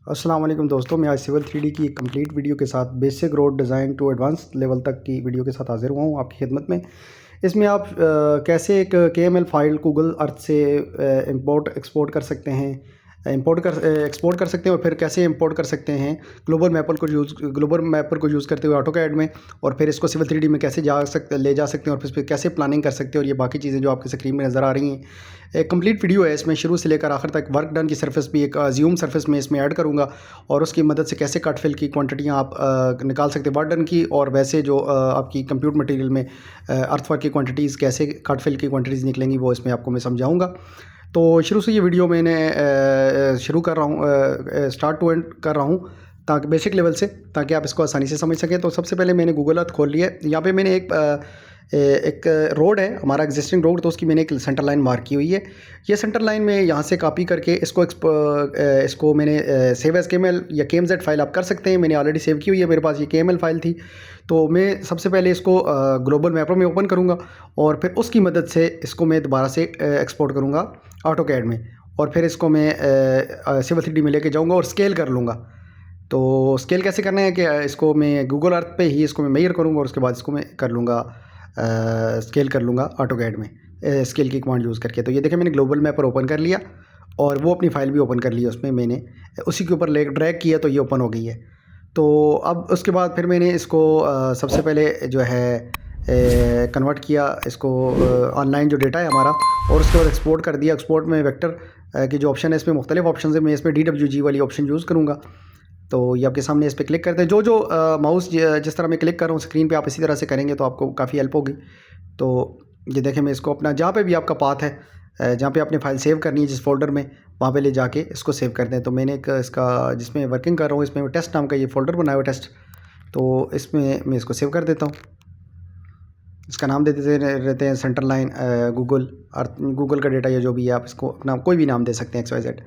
अस्सलाम वालेकुम दोस्तों, मैं आज सिविल 3D की एक कंप्लीट वीडियो के साथ basic road design to advance level तक की वीडियो के साथ हाज़िर हुआ हूँ आपकी खिदमत में। इसमें आप कैसे एक KML फाइल गूगल अर्थ से इंपोर्ट एक्सपोर्ट कर सकते हैं, एक्सपोर्ट कर सकते हैं और फिर कैसे इंपोर्ट कर सकते हैं ग्लोबल मैपर को यूज़ करते हुए ऑटोकैड में, और फिर इसको सिविल 3D में कैसे ले जा सकते हैं और फिर कैसे प्लानिंग कर सकते हैं, और ये बाकी चीज़ें जो आपकी स्क्रीन में नज़र आ रही हैं। एक कंप्लीट वीडियो है, इसमें शुरू से लेकर आखिर तक वर्क डन की सरफेस भी एक ज़ूम सरफेस में इसमें ऐड करूँगा, और उसकी मदद से कैसे कट फिल की क्वांटिटियाँ आप निकाल सकते हैं वर्क डन की, और वैसे जो आपकी कंप्यूटर मटेरियल में अर्थ वर्क की क्वांटिटीज़ कैसे कट फिल की क्वांटिटीज़ निकलेंगी वो इसमें आपको मैं समझाऊँगा। तो शुरू से ये वीडियो मैंने शुरू कर रहा हूँ, स्टार्ट टू एंड कर रहा हूँ ताकि बेसिक लेवल से, ताकि आप इसको आसानी से समझ सकें। तो सबसे पहले मैंने गूगल अर्थ खोल लिया है। यहाँ पे मैंने एक रोड है, हमारा एग्जिस्टिंग रोड, तो उसकी मैंने एक सेंटर लाइन मार्क की हुई है। ये सेंटर लाइन में यहाँ से कॉपी करके इसको मैंने सेव एज KML या KMZ फाइल आप कर सकते हैं। मैंने ऑलरेडी सेव की हुई है, मेरे पास ये KML फाइल थी। तो मैं सबसे पहले इसको ग्लोबल मैपर में ओपन करूँगा, और फिर उसकी मदद से इसको मैं दोबारा से एक्सपोर्ट करूँगा ऑटोकैड में, और फिर इसको मैं सिविल 3D में लेके जाऊँगा और स्केल कर लूँगा। तो स्केल कैसे करना है कि इसको मैं गूगल अर्थ पे ही इसको मैं मेजर करूँगा, और उसके बाद इसको मैं कर लूँगा स्केल कर लूँगा ऑटोकैड में स्केल की कमांड यूज़ करके। तो ये देखिए मैंने ग्लोबल मैपर ओपन कर लिया, और वो अपनी फ़ाइल भी ओपन कर ली है। उसमें मैंने उसी के ऊपर ड्रैग किया तो ये ओपन हो गई है। तो अब उसके बाद फिर मैंने इसको सबसे पहले जो है कन्वर्ट किया इसको ऑनलाइन जो डेटा है हमारा, और उसके बाद एक्सपोर्ट कर दिया। एक्सपोर्ट में वेक्टर की जो ऑप्शन है, इसमें मुख्तलिफ ऑप्शन है, मैं इसमें DWG वाली ऑप्शन यूज़ करूँगा। तो ये आपके सामने इस पर क्लिक करते हैं। जो माउस जिस तरह मैं क्लिक कर रहा हूँ स्क्रीन पे, आप इसी तरह से करेंगे तो आपको काफ़ी हेल्प होगी। तो ये देखें, मैं इसको अपना जहाँ पे भी आपका पाथ है, जहाँ पे आपने फ़ाइल सेव करनी है जिस फोल्डर में, वहाँ पे ले जाके इसको सेव कर दें। तो मैंने एक इसका जिसमें वर्किंग कर रहा हूँ, इसमें टेस्ट नाम का ये फ़ोल्डर बनाया हुआ टेस्ट, तो इसमें मैं इसको सेव कर देता हूँ। इसका नाम दे देते रहते हैं सेंटर लाइन गूगल का डेटा या जो भी है, आप इसको अपना कोई भी नाम दे सकते हैं XYZ।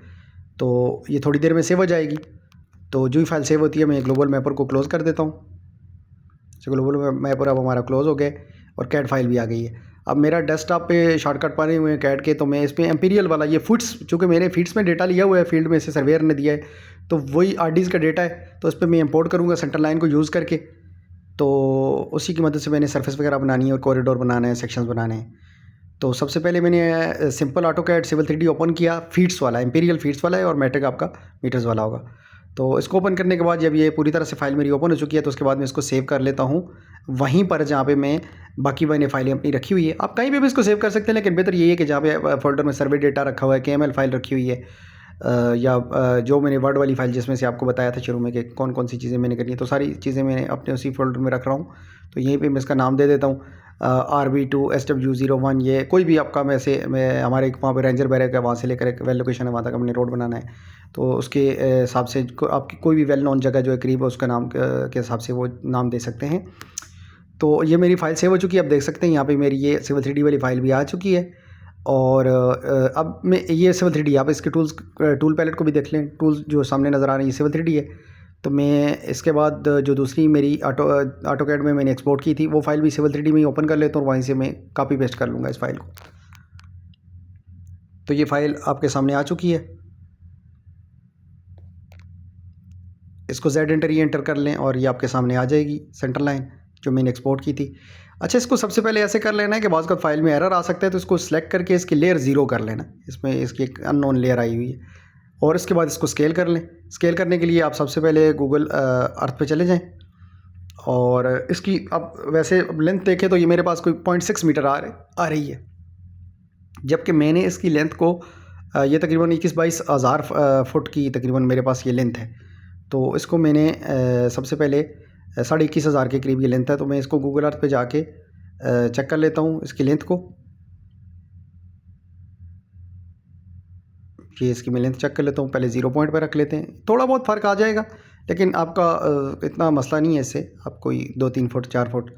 तो ये थोड़ी देर में सेव हो जाएगी। तो जो ही फाइल सेव होती है, मैं ग्लोबल मैपर को क्लोज़ कर देता हूँ। तो ग्लोबल मैपर अब हमारा क्लोज़ हो गए, और कैड फाइल भी आ गई है। अब मेरा डेस्कटॉप पे शॉर्टकट पाने हुए हैं कैड के, तो मैं इसमें एम्पीरियल वाला ये फुट्स, चूँकि मैंने फीट्स में डेटा लिया हुआ है, फील्ड में से सर्वेयर ने दिया है, तो वही RDs का डेटा है, तो इस पर मैं इंपोर्ट करूँगा सेंटर लाइन को यूज़ करके। तो उसी की मदद से मैंने सरफेस वगैरह बनानी है और कॉरिडोर बनाना है, सेक्शंस बनाने हैं। तो सबसे पहले मैंने simple AutoCAD civil 3D open किया, फीट्स वाला, इंपीरियल फीट्स वाला है, और मैट्रिक आपका मीटर्स वाला होगा। तो इसको ओपन करने के बाद जब ये पूरी तरह से फाइल मेरी ओपन हो चुकी है, तो उसके बाद मैं इसको सेव कर लेता हूँ वहीं पर जहाँ पे मैं बाकी मैंने फाइलें अपनी रखी हुई है। आप कहीं पे भी इसको सेव कर सकते हैं, लेकिन बेहतर यही है कि जहाँ पे फोल्डर में सर्वे डेटा रखा हुआ है, KML फाइल रखी हुई है, या जो मैंने वर्ड वाली फाइल जिसमें से आपको बताया था शुरू में कि कौन कौन सी चीज़ें मैंने करनी है, तो सारी चीज़ें मैंने अपने उसी फोल्डर में रख रहा हूँ। तो यहीं पे मैं इसका नाम दे देता हूँ RB2 SW01। ये कोई भी आपका मैं हमारे वहाँ पे रेंजर बैरक है, वहाँ से लेकर एक वेल लोकेशन है, वहाँ तक हमने रोड बनाना है, तो उसके हिसाब से आपकी कोई भी वेल नोन जगह जो है करीब है, उसका नाम के हिसाब से वो नाम दे सकते हैं। तो ये मेरी फ़ाइल सेव हो चुकी है। आप देख सकते हैं यहाँ पे मेरी ये सिविल 3D वाली फ़ाइल भी आ चुकी है। और अब मैं ये सिविल 3D, आप इसके टूल पैलेट को भी देख लें, टूल्स जो सामने नज़र आ रही है सिविल 3D है। तो मैं इसके बाद जो दूसरी मेरी ऑटोकैड में मैंने एक्सपोर्ट की थी, वो फाइल भी सिविल 3D में ही ओपन कर लेता हूँ, और वहीं से मैं कॉपी पेस्ट कर लूँगा इस फाइल को। तो ये फ़ाइल आपके सामने आ चुकी है। इसको Z एंटर ही एंटर कर लें, और ये आपके सामने आ जाएगी सेंटर लाइन जो मैंने एक्सपोर्ट की थी। अच्छा, इसको सबसे पहले ऐसे कर लेना है कि बाज़ का फाइल में एरर आ सकता है, तो इसको सिलेक्ट करके इसकी लेयर 0 कर लेना। इसमें इसकी एक अननोन लेयर आई हुई है, और इसके बाद इसको स्केल कर लें। स्केल करने के लिए आप सबसे पहले गूगल अर्थ पे चले जाएं, और इसकी अब वैसे लेंथ देखें तो ये मेरे पास कोई 0.6 मीटर आ रही है, जबकि मैंने इसकी लेंथ को ये तकरीबन 21-22 हज़ार फुट की तकरीबन मेरे पास ये लेंथ है। तो इसको मैंने सबसे पहले 21,500 के करीब ये लेंथ है, तो मैं इसको गूगल अर्थ पे जाके चेक कर लेता हूँ इसकी लेंथ को। ये इसकी मैं लेंथ चेक कर लेता हूँ, पहले 0 पॉइंट पर रख लेते हैं। थोड़ा बहुत फ़र्क आ जाएगा, लेकिन आपका इतना मसला नहीं है इससे। आप कोई 2-3 फुट 4 फुट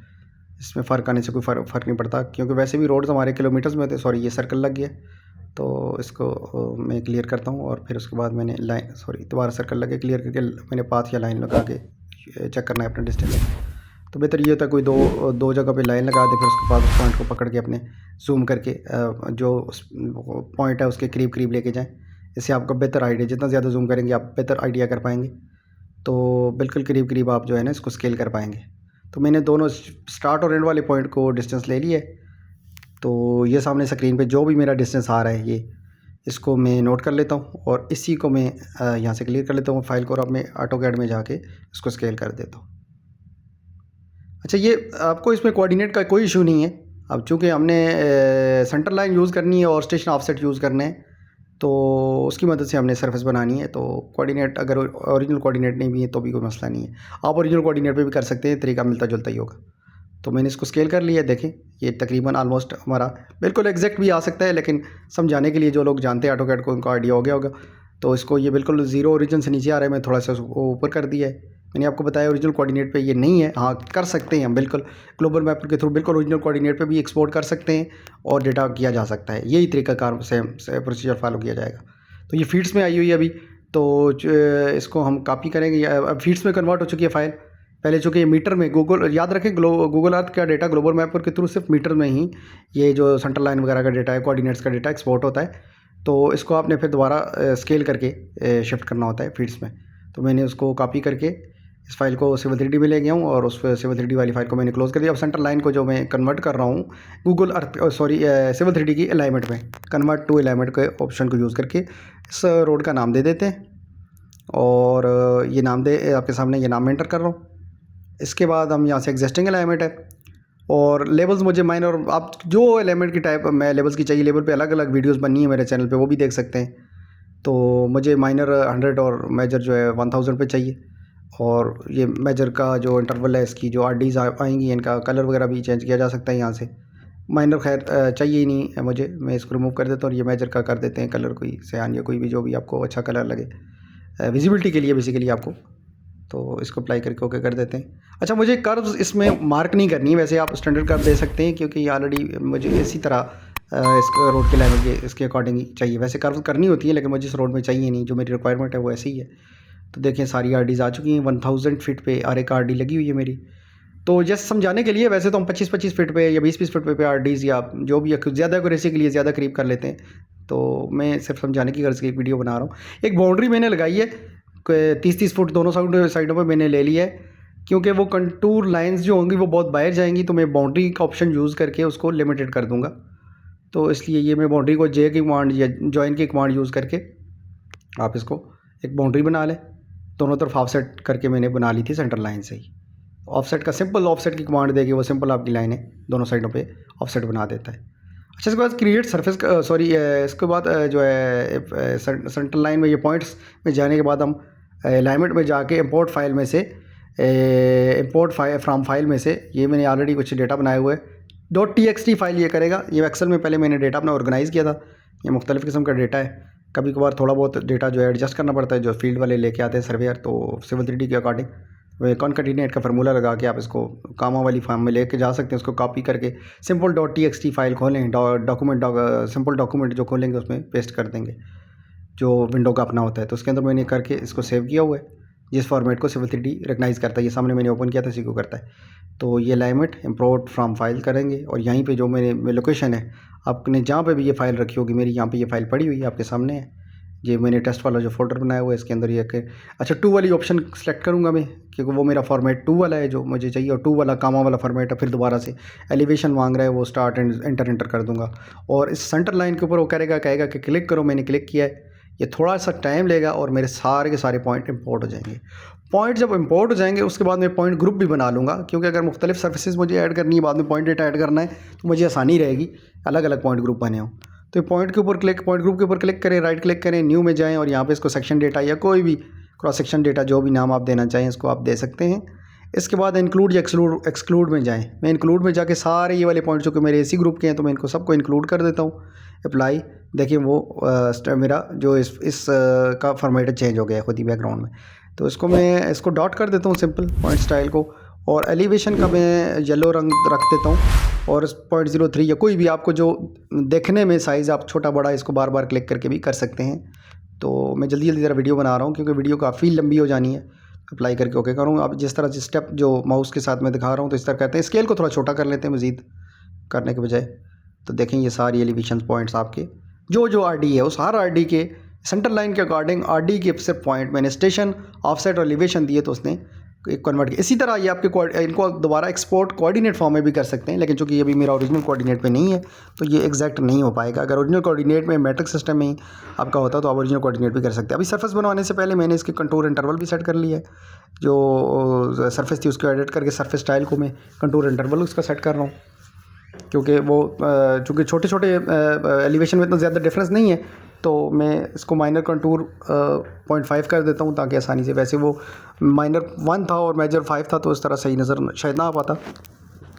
इसमें फ़र्क आने से कोई फ़र्क नहीं पड़ता, क्योंकि वैसे भी रोड्स हमारे किलोमीटर्स में होते हैं। सॉरी, ये सर्कल लग गया, तो इसको मैं क्लियर करता हूँ, और फिर उसके बाद मैंने दोबारा सर्कल लगे क्लियर करके मैंने पाथ या लाइन लगा के चेक करना है अपना डिस्टेंस। तो बेहतर ये होता है कोई दो जगह पे लाइन लगा दे, फिर उसके बाद उस पॉइंट को पकड़ के अपने जूम करके जो पॉइंट है उसके करीब करीब लेके जाएं। इससे आपको बेहतर आइडिया, जितना ज़्यादा जूम करेंगे आप बेहतर आइडिया कर पाएंगे। तो बिल्कुल करीब करीब आप जो है ना इसको स्केल कर पाएंगे। तो मैंने दोनों स्टार्ट और एंड वाले पॉइंट को डिस्टेंस ले लिया है। तो ये सामने स्क्रीन पे जो भी मेरा डिस्टेंस आ रहा है ये इसको मैं नोट कर लेता हूँ और इसी को मैं यहाँ से क्लियर कर लेता हूँ फाइल को, और अब मैं ऑटोकैड में जाके इसको स्केल कर देता हूँ। अच्छा, ये आपको इसमें कोऑर्डिनेट का कोई इशू नहीं है। अब चूँकि हमने सेंटर लाइन यूज़ करनी है और स्टेशन ऑफसेट यूज़ करने हैं, तो उसकी मदद से हमने सरफेस बनानी है। तो कोऑर्डिनेट अगर ओरिजिनल कोऑर्डिनेट नहीं भी है तो भी कोई मसला नहीं है, आप ओरिजिनल कोऑर्डिनेट पे भी कर सकते हैं, तरीका मिलता जुलता ही होगा। तो मैंने इसको स्केल कर लिया, देखें ये तकरीबन ऑलमोस्ट हमारा बिल्कुल एग्जैक्ट भी आ सकता है, लेकिन समझाने के लिए जो लोग जानते हैं ऑटोकैड को उनको आइडिया हो गया होगा। तो इसको ये बिल्कुल ज़ीरो ओरिजिन से नीचे आ रहा है, मैं थोड़ा सा उसको ऊपर कर दिया है। मैंने आपको बताया ओरिजिनल कोऑर्डिनेट पे ये नहीं है, हाँ कर सकते हैं हम बिल्कुल ग्लोबल मैपर के थ्रू बिल्कुल ओरिजिनल कोऑर्डिनेट पे भी एक्सपोर्ट कर सकते हैं और डेटा किया जा सकता है। यही तरीकाकार से प्रोसीजर फॉलो किया जाएगा। तो ये फीड्स में आई हुई है अभी, तो इसको हम कॉपी करेंगे। अब फीड्स में कन्वर्ट हो चुकी है फाइल। पहले चूँकि ये मीटर में गूगल, याद रखें गूगल अर्थ का डेटा ग्लोबल मैपर के थ्रू सिर्फ मीटर में ही ये जो सेंटर लाइन वगैरह का डेटा है, कोऑर्डिनेट्स का डेटा एक्सपोर्ट होता है। तो इसको आपने फिर दोबारा स्केल करके शिफ्ट करना होता है फीड्स में। तो मैंने उसको कॉपी करके इस फाइल को Civil 3D में ले गया हूँ और उस Civil 3D वाली फाइल को मैंने क्लोज़ कर दिया। अब सेंटर लाइन को जो मैं कन्वर्ट कर रहा हूँ गूगल अर्थ Civil 3D की अलाइनमेंट में, कन्वर्ट टू अलाइनमेंट के ऑप्शन को यूज़ करके इस रोड का नाम दे देते हैं और ये नाम आपके सामने ये नाम एंटर कर रहा हूँ। इसके बाद हम यहाँ से एग्जिस्टिंग अलाइनमेंट है और लेबल्स मुझे माइनर, और आप जो एलिमेंट की टाइप मैं लेबल्स की चाहिए, लेबल पे अलग अलग वीडियोस बनी है मेरे चैनल पे, वो भी देख सकते हैं। तो मुझे माइनर 100 और मेजर जो है 1000 पे चाहिए। और ये मेजर का जो इंटरवल है, इसकी जो RDs आएंगी इनका कलर वगैरह भी चेंज किया जा सकता है यहाँ से। माइनर खैर चाहिए ही नहीं है मुझे, मैं इसको रिमूव कर देता हूँ और ये मेजर का कर देते हैं कलर, कोई सयान या कोई भी जो भी आपको अच्छा कलर लगे विजिबिलिटी के लिए बेसिकली आपको। तो इसको अप्लाई करके ओके कर देते हैं। अच्छा, मुझे कर्व्स इसमें मार्क नहीं करनी है, वैसे आप स्टैंडर्ड कर्व दे सकते हैं क्योंकि ऑलरेडी मुझे इसी तरह इस रोड के लाइन के इसके अकॉर्डिंग ही चाहिए। वैसे कर्व करनी होती है लेकिन मुझे इस रोड में चाहिए नहीं, जो मेरी रिक्वायरमेंट है वो ऐसी ही है। तो देखें सारी RDs आ चुकी हैं, 1000 फीट पे हर एक RD लगी हुई है मेरी। तो जस्ट समझाने के लिए, वैसे तो हम 25-25 फीट पे या 20-20 फीट पे RDs या जो भी ज़्यादा एक्यूरेसी के लिए ज़्यादा करीब कर लेते हैं। तो मैं सिर्फ समझाने की गर्ज की एक वीडियो बना रहा हूँ। एक बाउंड्री मैंने लगाई है 30-30 फुट दोनों साइडों पर मैंने ले लिया है, क्योंकि वो कंटूर लाइंस जो होंगी वो बहुत बाहर जाएंगी, तो मैं बाउंड्री का ऑप्शन यूज़ करके उसको लिमिटेड कर दूँगा। तो इसलिए ये मैं बाउंड्री को J की कमांड या जॉइन की कमांड यूज़ करके आप इसको एक बाउंड्री बना लें। दोनों तरफ ऑफसेट करके मैंने बना ली थी सेंटर लाइन से ही। ऑफसेट का सिंपल ऑफसेट की कमांड देगी, वो सिंपल आपकी लाइन है दोनों साइडों पे ऑफसेट बना देता है। अच्छा, इसके बाद क्रिएट सरफेस इसके बाद जो है सेंटर लाइन में ये पॉइंट्स में जाने के बाद हम अलाइनमेंट में जाके इंपोर्ट फाइल में से फ्राम फाइल में से ये मैंने ऑलरेडी कुछ डेटा बनाए हुए .txt फाइल ये करेगा। ये एक्सेल में पहले मैंने डेटा अपना ऑर्गेनाइज़ किया था। ये मुख्तलिफ़ किस्म का डेटा है, कभी कभार थोड़ा बहुत डेटा जो है एडजस्ट करना पड़ता है जो फील्ड वाले लेके आते हैं सर्वेयर। तो Civil 3D के अकॉर्डिंग वे कॉन्कैटिनेट का फार्मूला लगा के आप इसको कामा वाली फॉर्म में लेके जा सकते हैं। उसको कॉपी करके सिंपल .txt फाइल खोलें, सिंपल डॉक्यूमेंट जो खोलेंगे उसमें पेस्ट कर देंगे जो विंडो का अपना होता है। तो उसके अंदर मैंने करके इसको सेव किया हुआ है, जिस फॉर्मेट को Civil 3D रिकग्नाइज़ करता है। ये सामने मैंने ओपन किया था, इसी को करता है। तो ये अलाइनमेंट इंपोर्ट फ्रॉम फाइल करेंगे और यहीं पे जो मेरे लोकेशन है, आपने जहाँ पे भी ये फ़ाइल रखी होगी, मेरी यहाँ पे ये फ़ाइल पड़ी हुई है आपके सामने है। ये मैंने टेस्ट वाला जो फोल्डर बनाया हुआ है इसके अंदर ये अच्छा 2 वाली ऑप्शन सेलेक्ट करूँगा मैं, क्योंकि वो मेरा फॉर्मेट 2 वाला है जो मुझे चाहिए, और 2 वाला कामा वाला फॉर्मेट है। फिर दोबारा से एलिवेशन मांग रहा है, वो स्टार्ट एंड एंटर कर दूँगा और इस सेंटर लाइन के ऊपर वो कहेगा कि क्लिक करो। मैंने क्लिक किया है, ये थोड़ा सा टाइम लेगा और मेरे सारे के सारे पॉइंट इंपोर्ट हो जाएंगे। पॉइंट जब इंपोर्ट हो जाएंगे उसके बाद मैं पॉइंट ग्रुप भी बना लूँगा, क्योंकि अगर मुख्तलिफ सर्विसेज मुझे ऐड करनी है, बाद में पॉइंट डेटा ऐड करना है, तो मुझे आसानी रहेगी अलग अलग पॉइंट ग्रुप बने हों। तो पॉइंट ग्रुप के ऊपर क्लिक करें, राइट क्लिक करें, न्यू में जाएँ और यहाँ पे इसको सेक्शन डेटा या कोई भी क्रॉस सेक्शन डेटा जो भी नाम आप देना चाहें इसको आप दे सकते हैं। इसके बाद इंक्लूड या एक्सक्लूड में जाएँ। मैं इंक्लूड में जाके सारे ये वाले पॉइंट जो कि मेरे इसी ग्रुप के हैं तो मैं इनको सबको इंक्लूड कर देता हूँ। अप्लाई, देखिए वो मेरा जो इस का फॉर्मेट चेंज हो गया है खुद ही बैकग्राउंड में। तो इसको डॉट कर देता हूँ सिंपल पॉइंट स्टाइल को, और एलिवेशन का मैं येलो रंग रख देता हूँ और 0.03 या कोई भी आपको जो देखने में साइज़ आप छोटा बड़ा इसको बार बार क्लिक करके भी कर सकते हैं। तो मैं जल्दी ज़रा वीडियो बना रहा हूँ क्योंकि वीडियो काफ़ी लंबी हो जानी है। अप्लाई करके ओके करूँगा। आप जिस तरह से स्टेप जो माउस के साथ मैं दिखा रहा हूँ तो इस तरह करते हैं। स्केल को थोड़ा छोटा कर लेते हैं मज़ीद करने के बजाय। तो देखें ये सारी एलिवेशन पॉइंट्स आपके जो RD है उस हर RD के सेंटर लाइन के अकॉर्डिंग आरडी के सिर्फ पॉइंट मैंने स्टेशन, ऑफसेट और एलिवेशन दिए तो उसने एक कन्वर्ट किया। इसी तरह ये आपके इनको दोबारा एक्सपोर्ट कोऑर्डिनेट फॉर्म में भी कर सकते हैं, लेकिन चूंकि ये भी मेरा ओरिजिनल कोऑर्डिनेट में नहीं है तो ये एग्जैक्ट नहीं हो पाएगा। अगर ओरिजिनल कोऑर्डिनेट में मैट्रिक सिस्टम में ही आपका होता तो आप ओरिजिनल कोऑर्डिनेट भी कर सकते हैं। अभी सरफेस बनवाने से पहले मैंने इसके कंटूर इंटरवल भी सेट कर लिया है। जो सरफेस थी उसको एडिट करके सरफेस स्टाइल को मैं कंटूर इंटरवल उसका सेट कर रहा हूँ, क्योंकि वो चूँकि छोटे छोटे एलिवेशन में इतना ज़्यादा डिफरेंस नहीं है तो मैं इसको माइनर कंटूर 0.5 कर देता हूँ ताकि आसानी से, वैसे वो माइनर 1 था और मेजर 5 था तो इस तरह सही नज़र शायद ना आ पाता,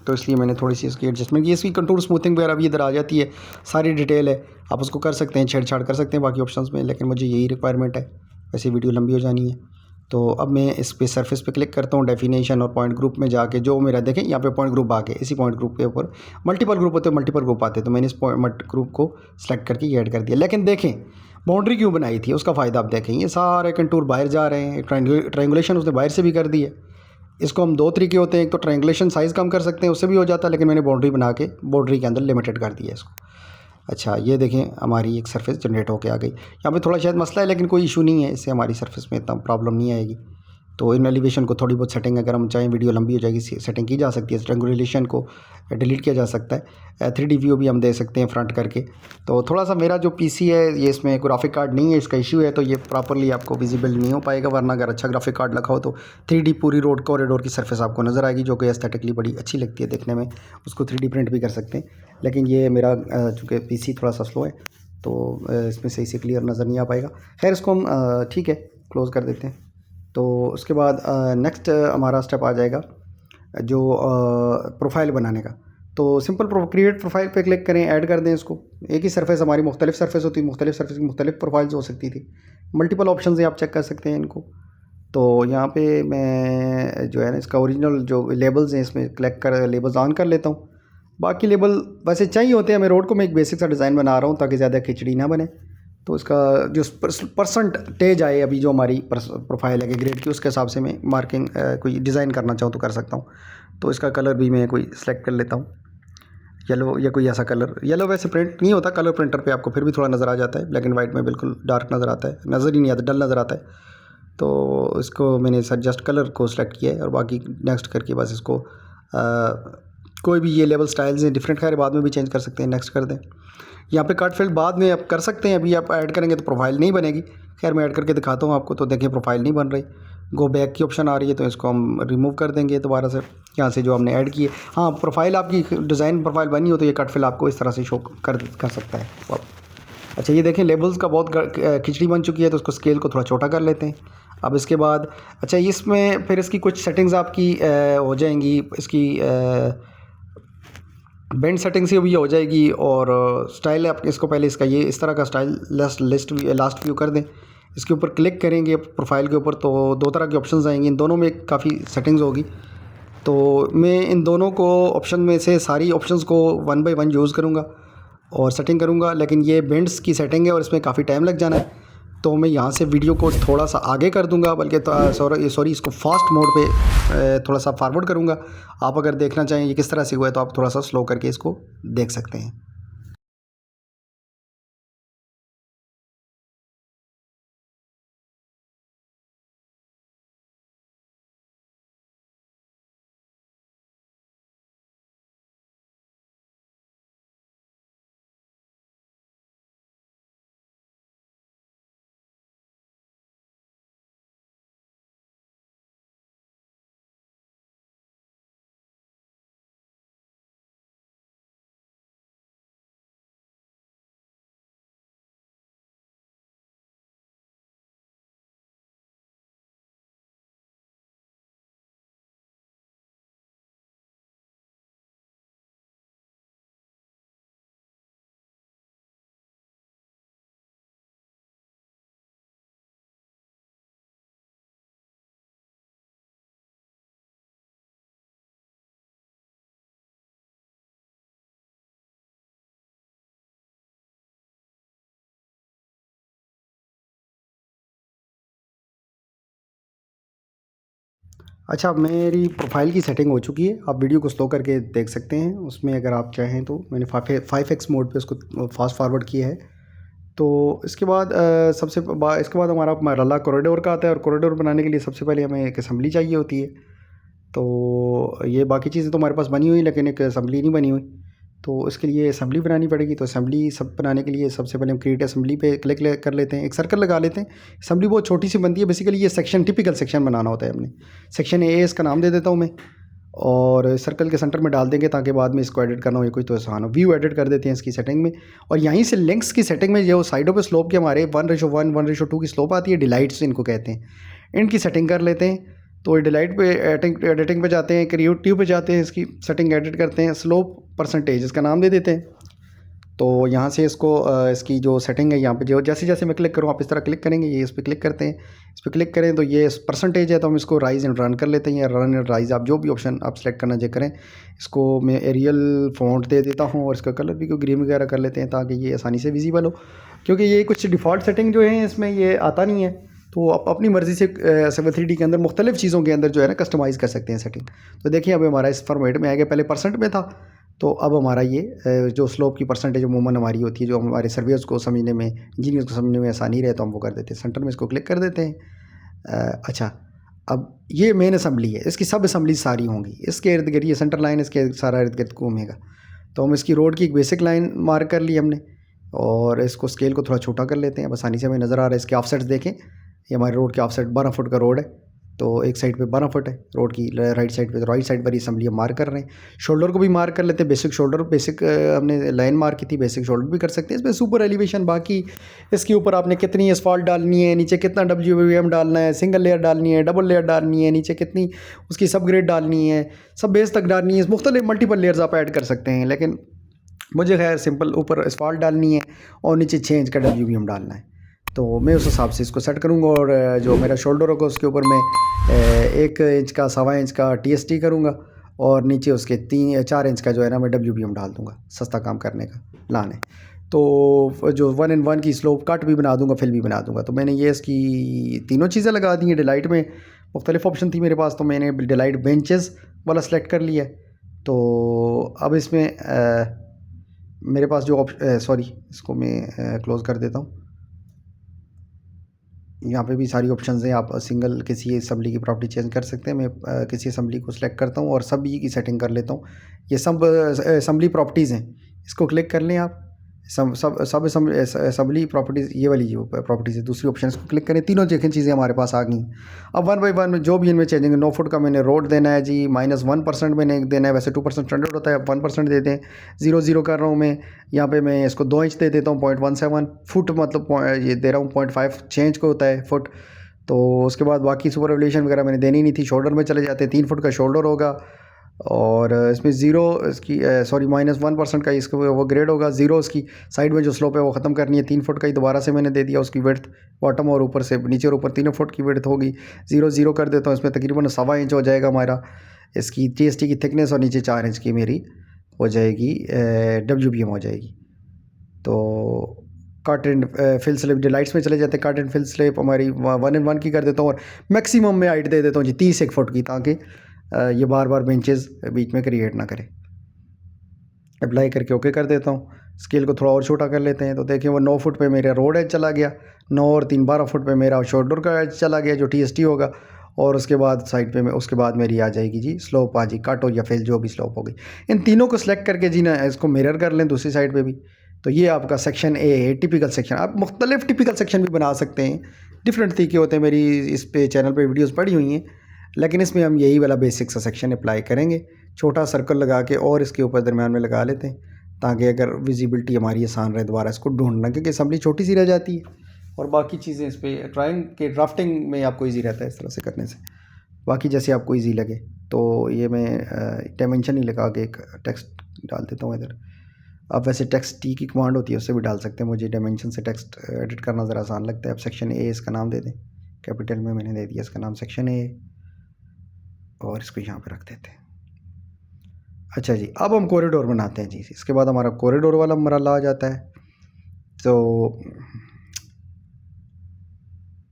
तो इसलिए मैंने थोड़ी सी इसकी एडजस्टमेंट की। इसकी कंटूर स्मूथिंग वगैरह भी इधर आ जाती है, सारी डिटेल है, आप उसको कर सकते हैं, छेड़छाड़ कर सकते हैं बाकी ऑप्शंस में, लेकिन मुझे यही रिक्वायरमेंट है, वैसे वीडियो लंबी हो जानी है। तो अब मैं इस पे सरफेस पे क्लिक करता हूँ, डेफिनेशन और पॉइंट ग्रुप में जाके जो मेरा देखें यहाँ पे पॉइंट ग्रुप आ गए, इसी पॉइंट ग्रुप के ऊपर मल्टीपल ग्रुप होते हैं, मल्टीपल ग्रुप आते हैं, तो मैंने इस पॉइंट ग्रुप को सेलेक्ट करके ये ऐड कर दिया। लेकिन देखें बाउंड्री क्यों बनाई थी उसका फ़ायदा आप देखें, ये सारे कंटूर बाहर जा रहे हैं, ट्रायंगुलेशन उसने बाहर से भी कर दी है। इसको हम दो तरीके होते हैं, एक तो ट्रायंगुलेशन साइज़ कम कर सकते हैं, उससे भी हो जाता है, लेकिन मैंने बाउंड्री बना के बाउंड्री के अंदर लिमिटेड कर दिया इसको। अच्छा ये देखें हमारी एक सरफेस जनरेट होके आ गई। यहाँ पे थोड़ा शायद मसला है लेकिन कोई इशू नहीं है, इससे हमारी सरफेस में इतना प्रॉब्लम नहीं आएगी। तो इन एलिवेशन को थोड़ी बहुत सेटिंग अगर हम चाहें, वीडियो लंबी हो जाएगी, सेटिंग की जा सकती है। ट्रायंगुलेशन को डिलीट किया जा सकता है, 3D व्यू भी हम दे सकते हैं फ्रंट करके। तो थोड़ा सा मेरा जो पीसी है ये इसमें ग्राफिक कार्ड नहीं है, इसका इशू है, तो ये प्रॉपरली आपको विजिबल नहीं हो पाएगा, वरना अगर अच्छा ग्राफिक कार्ड लगा हो तो 3D पूरी रोड कॉरिडोर की सरफेस आपको नज़र आएगी, जो कि एस्थेटिकली बड़ी अच्छी लगती है देखने में, उसको 3D प्रिंट भी कर सकते हैं। लेकिन ये मेरा चूँकि पीसी थोड़ा सा स्लो है तो इसमें सही से क्लियर नज़र नहीं आ पाएगा। खैर इसको हम ठीक है क्लोज़ कर देते हैं। तो उसके बाद नेक्स्ट हमारा स्टेप आ जाएगा जो प्रोफाइल बनाने का। तो सिंपल क्रिएट प्रोफाइल पे क्लिक करें, ऐड कर दें इसको। एक ही सरफेस, हमारी मुख्तलिफ सरफेस होती है, मुख्तलिफ सरफेस की मुख्तलिफ प्रोफाइल्स हो सकती थी, मल्टीपल ऑप्शन हैं, आप चेक कर सकते हैं इनको। तो यहाँ पे मैं जो है ना इसका ओरिजिनल जो लेबल्स हैं इसमें क्लिक कर लेबल्स ऑन कर लेता हूँ। बाकी लेबल वैसे चाहिए होते हैं, मैं रोड को मैं एक बेसिक सा डिज़ाइन बना रहा हूँ ताकि ज़्यादा खिचड़ी ना बने। तो इसका जो परसेंटेज आए अभी जो हमारी प्रोफाइल है कि ग्रेड की, उसके हिसाब से मैं मार्किंग कोई डिज़ाइन करना चाहूँ तो कर सकता हूँ। तो इसका कलर भी मैं कोई सेलेक्ट कर लेता हूँ, येलो या कोई ऐसा कलर। येलो वैसे प्रिंट नहीं होता, कलर प्रिंटर पे आपको फिर भी थोड़ा नज़र आ जाता है, ब्लैक एंड वाइट में बिल्कुल डार्क नज़र आता है, नज़र ही नहीं आता, डल नज़र आता है। तो इसको मैंने जस्ट कलर को सिलेक्ट किया है और बाकी नेक्स्ट करके बस इसको कोई भी ये लेवल स्टाइल्स हैं डिफरेंट, खैर बाद में भी चेंज कर सकते हैं, नेक्स्ट कर दें। यहाँ पे कट फील्ड बाद में आप कर सकते हैं, अभी आप ऐड करेंगे तो प्रोफाइल नहीं बनेगी। खैर मैं ऐड करके दिखाता हूँ आपको, तो देखिए प्रोफाइल नहीं बन रही, गो बैक की ऑप्शन आ रही है, तो इसको हम रिमूव कर देंगे दोबारा से यहाँ से जो हमने ऐड की है। हाँ प्रोफाइल आपकी डिज़ाइन प्रोफाइल बनी हो तो ये कट फील्ड आपको इस तरह से शो कर सकता है। अच्छा ये देखें लेबल्स का बहुत खिचड़ी बन चुकी है, तो उसको स्केल को थोड़ा छोटा कर लेते हैं। अब इसके बाद अच्छा इसमें फिर इसकी कुछ सेटिंग्स आपकी हो जाएंगी, इसकी बेंड सेटिंग से भी हो जाएगी, और स्टाइल आप इसको पहले इसका ये इस तरह का स्टाइल लास्ट व्यू कर दें। इसके ऊपर क्लिक करेंगे प्रोफाइल के ऊपर तो दो तरह के ऑप्शंस आएंगे, इन दोनों में काफ़ी सेटिंग्स होगी। तो मैं इन दोनों को ऑप्शन में से सारी ऑप्शंस को 1 बाय 1 यूज़ करूँगा और सेटिंग करूँगा, लेकिन ये बेंड्स की सेटिंग है और इसमें काफ़ी टाइम लग जाना है, तो मैं यहाँ से वीडियो को थोड़ा सा आगे कर दूँगा, बल्कि सॉरी इसको फास्ट मोड पे थोड़ा सा फॉरवर्ड करूँगा। आप अगर देखना चाहें ये किस तरह से हुआ है तो आप थोड़ा सा स्लो करके इसको देख सकते हैं। अच्छा मेरी प्रोफाइल की सेटिंग हो चुकी है, आप वीडियो को स्लो करके देख सकते हैं। उसमें अगर आप चाहें तो मैंने 5x मोड पे उसको फास्ट फॉरवर्ड किया है, तो इसके बाद इसके बाद हमारा मरला कॉरिडोर का आता है, और कॉरिडोर बनाने के लिए सबसे पहले हमें एक असम्बली चाहिए होती है। तो ये बाकी चीज़ें तो हमारे पास बनी हुई, लेकिन एक असम्बली नहीं बनी हुई, तो इसके लिए असम्बली बनानी पड़ेगी। तो असम्बली सब बनाने के लिए सबसे पहले हम क्रिएट असम्बली पे क्लिक कर लेते हैं, एक सर्कल लगा लेते हैं। असम्बली बहुत छोटी सी बनती है, बेसिकली ये सेक्शन टिपिकल सेक्शन बनाना होता है हमने। सेक्शन ए इसका नाम दे देता हूँ मैं, और सर्कल के सेंटर में डाल देंगे ताकि बाद में इसको एडिट करना हो कोई तो आसान हो। व्यू एडिट कर देते हैं इसकी सेटिंग में, और यहीं से लिंक्स की सेटिंग में जो साइडों पे स्लोप के हमारे 1:1 1:2 की स्लोप आती है, डिलाइट्स इनको कहते हैं, इनकी सेटिंग कर लेते हैं। तो डिलाइट पे एडिटिंग पे जाते हैं, क्रिएटिव पे जाते हैं, इसकी सेटिंग एडिट करते हैं, स्लोप परसेंटेज इसका नाम दे देते हैं। तो यहाँ से इसको इसकी जो सेटिंग है यहाँ पे जो जैसे जैसे मैं क्लिक करूँ आप इस तरह क्लिक करेंगे, ये इस पर क्लिक करते हैं, इस पर क्लिक करें तो ये परसेंटेज है, तो हम इसको राइज एंड रन कर लेते हैं, या रन एंड राइज आप जो भी ऑप्शन आप सेलेक्ट करना चाहिए करें। इसको मैं एरियल फ़ॉन्ट दे देता हूँ, और इसका कलर भी ग्रीन वगैरह कर लेते हैं ताकि ये आसानी से विजिबल हो, क्योंकि ये कुछ डिफ़ॉल्ट सेटिंग जो है इसमें ये आता नहीं है। तो आप अपनी मर्ज़ी से Civil 3D के अंदर मुख्तलिफ़ चीज़ों के अंदर जो है ना कस्टमाइज़ कर सकते हैं सेटिंग। तो देखिए अब हमारा इस फॉर्मेट में आएगा, पहले परसेंट में था, तो अब हमारा ये जो स्लोप की परसेंटेज अमूमन हमारी होती है, जो हमारे सर्वेयर्स को समझने में, इंजीनियर्स को समझने में आसानी रहे, तो हम वो कर देते हैं। सेंटर में इसको क्लिक कर देते हैं। अच्छा, अब ये मेन असम्बली है, इसकी सब असम्बली सारी होंगी, इसके इर्द गिर्द ये सेंटर लाइन इसके सारा इर्द गिर्द घूमेगा। तो हम इसकी रोड की एक बेसिक लाइन मार्क कर ली हमने, और इसको स्केल को थोड़ा छोटा कर लेते हैं। अब आसानी से हमें नज़र आ रहा है, इसके ऑफसेट्स देखें, ये हमारे रोड के ऑफसेट 12 फुट का रोड है, तो एक साइड पे 12 फुट है रोड की राइट साइड पे, तो राइट साइड पर असम्बली हम मार्क कर रहे हैं। शोल्डर को भी मार्क कर लेते हैं, बेसिक शोल्डर, बेसिक हमने लाइन मार्क की थी, बेसिक शोल्डर भी कर सकते हैं। इसमें सुपर एलिवेशन, बाकी इसके ऊपर आपने कितनी एस्फाल्ट डालनी है, नीचे कितना WVM डालना है, सिंगल लेयर डालनी है, डबल लेयर डालनी है, नीचे कितनी उसकी सब ग्रेड डालनी है, सब बेस तक डालनी है, मुख्तलिफ मल्टीपल लेयर्स आप ऐड कर सकते हैं, लेकिन मुझे खैर सिंपल ऊपर एस्फाल्ट डालनी है और नीचे 6 इंच का WVM डालना है। तो मैं उस हिसाब से इसको सेट करूँगा, और जो मेरा शोल्डर होगा उसके ऊपर मैं 1 इंच का 1.25 इंच का TST करूँगा, और नीचे उसके 3-4 इंच का जो है ना मैं WVM डाल दूँगा, सस्ता काम करने का प्लान है। तो जो 1:1 की स्लोप कट भी बना दूँगा, फिल भी बना दूँगा। तो मैंने ये इसकी तीनों चीज़ें लगा दी हैं। डिलाइट में मुख्तलिफ ऑप्शन थी मेरे पास, तो मैंने डिलाइट बेंचेस वाला सेलेक्ट कर लिया। तो अब इसमें मेरे पास जो सॉरी, इसको मैं क्लोज़ कर देता हूँ। यहाँ पे भी सारी ऑप्शंस हैं, आप सिंगल किसी असम्बली की प्रॉपर्टी चेंज कर सकते हैं। मैं किसी असम्बली को सिलेक्ट करता हूँ और सभी की सेटिंग कर लेता हूँ। ये सब असम्बली प्रॉपर्टीज़ हैं, इसको क्लिक कर लें आप। सब असम्बली प्रॉपर्टीज़, ये वाली जो प्रॉपर्टीज़ है, दूसरी ऑप्शन को क्लिक करें, तीनों चीज़ें हमारे पास आ गई। अब 1 बाई 1 जो भी इनमें चेंजिंग, 9 फुट का मैंने रोड देना है जी, -1% मैंने देना है, वैसे 2% स्टैंडर्ड होता है, अब 1% दे दें। 0 कर रहा हूँ मैं, यहाँ पे मैं इसको 2 इंच दे देता हूँ, 0.17 फुट, मतलब ये दे रहा हूँ 0.5 चेंज को होता है फुट। तो उसके बाद बाकी सुपर एलिवेशन वगैरह मैंने देनी नहीं थी। शोल्डर में चले जाते हैं, 3 फुट का शोल्डर होगा, और इसमें 0 इसकी सॉरी -1% का इसको वो ग्रेड होगा। 0 इसकी साइड में जो स्लोप है वो ख़त्म करनी है, 3 फुट का ही दोबारा से मैंने दे दिया। उसकी विड्थ बॉटम और ऊपर से नीचे और ऊपर तीनों फुट की विड्थ होगी। 0 कर देता हूँ, इसमें तकरीबन 1.25 इंच हो जाएगा हमारा इसकी TST की थिकनेस, और नीचे 4 इंच की मेरी हो जाएगी WVM हो जाएगी। तो cut and fill slip delights में चले जाते हैं। कट एंड फिल स्लिप हमारी 1:1 की कर देता हूँ, और मैक्सिमम में हाइट दे देता हूँ जी 30 फुट की, ताकि ये बार बार बेंचेस बीच में क्रिएट ना करे। अप्लाई करके ओके कर देता हूँ। स्केल को थोड़ा और छोटा कर लेते हैं, तो देखिए वो 9 फुट पे मेरा रोड एज चला गया, 9 और 3 12 फुट पे मेरा शोल्डर का एज चला गया जो TST होगा, और उसके बाद साइड पे उसके बाद मेरी आ जाएगी जी स्लोप, आ जी कट हो या फिल जो भी स्लोप होगी। इन तीनों को सिलेक्ट करके जी ना इसको मिरर कर लें दूसरी साइड पे भी। तो ये आपका सेक्शन ए है, टिपिकल सेक्शन। आप मुख्तलिफ टिपिकल सेक्शन भी बना सकते हैं, डिफरेंट तरीके होते हैं। मेरी इस पे चैनल पे वीडियोस पड़ी हुई हैं, लेकिन इसमें हम यही वाला बेसिक सा सेक्शन अप्लाई करेंगे। छोटा सर्कल लगा के और इसके ऊपर दरम्यान में लगा लेते हैं, ताकि अगर विजिबिलिटी हमारी आसान रहे दोबारा इसको ढूंढना, क्योंकि असम्बली छोटी सी रह जाती है, और बाकी चीज़ें इस पर ड्राइंग के ड्राफ्टिंग में आपको ईजी रहता है इस तरह से करने से, बाकी जैसे आपको ईजी लगे। तो ये मैं डायमेंशन ही लगा के एक टेक्स्ट डाल देता हूँ इधर। आप वैसे टेक्स्ट T की कमांड होती है, उससे भी डाल सकते हैं, मुझे डायमेंशन से टेक्स्ट एडिट करना ज़रा आसान लगता है। अब सेक्शन ए इसका नाम दे दें, कैपिटल में मैंने दे दिया इसका नाम सेक्शन ए, और इसको यहाँ पे रख देते हैं। अच्छा जी, अब हम कॉरिडोर बनाते हैं जी। इसके बाद हमारा कॉरिडोर वाला मरहला आ जाता है। तो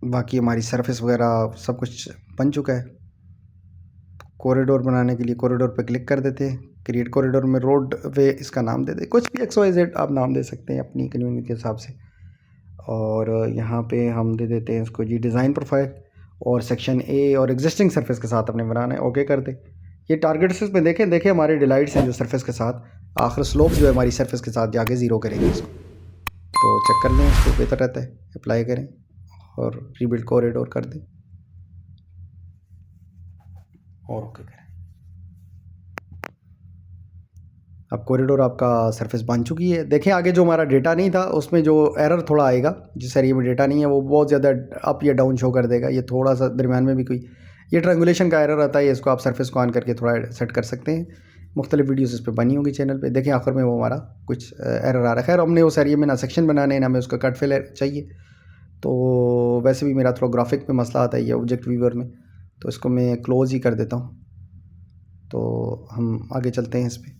बाकी हमारी सरफेस वगैरह सब कुछ बन चुका है। कॉरिडोर बनाने के लिए कॉरिडोर पे क्लिक कर देते हैं, क्रिएट कॉरिडोर में रोड वे इसका नाम दे दें, कुछ भी XYZ आप नाम दे सकते हैं अपनी कन्वीनियंस के हिसाब से। और यहाँ पे हम दे देते हैं इसको जी डिज़ाइन प्रोफाइल, और सेक्शन ए और एग्जिस्टिंग सरफेस के साथ अपने बनाना है। ओके कर दे। ये टारगेट सरफेस में देखें हमारे डिलाइट्स हैं जो सरफेस के साथ आखिर स्लोप जो है हमारी सरफेस के साथ जाके ज़ीरो करेंगे इसको। तो चेक कर लें, इसको बेहतर रहता है। अप्लाई करें और रीबिल्ड कॉरिडोर कर दें और ओके करें। अब कॉरिडोर आपका सरफेस बन चुकी है। देखें आगे जो हमारा डेटा नहीं था उसमें जो एरर थोड़ा आएगा, जिस एरिया में डेटा नहीं है वो बहुत ज़्यादा अप या डाउन शो कर देगा। ये थोड़ा सा दरम्यान में भी कोई ये ट्रायंगुलेशन का एरर आता है, इसको आप सरफेस को ऑन करके थोड़ा सेट कर सकते हैं। मुख्तलिफ वीडियोस इस पर बनी होगी चैनल पे। देखें आखिर में वो हमारा कुछ एरर आ रहा है। खैर हमने उस एरिया में ना सेक्शन बनाने ना हमें उसका कट फिल चाहिए, तो वैसे भी मेरा थोड़ा ग्राफिक में मसला आता है ये ऑब्जेक्ट व्यूअर में, तो इसको मैं क्लोज़ ही कर देता हूँ। तो हम आगे चलते हैं इस पर।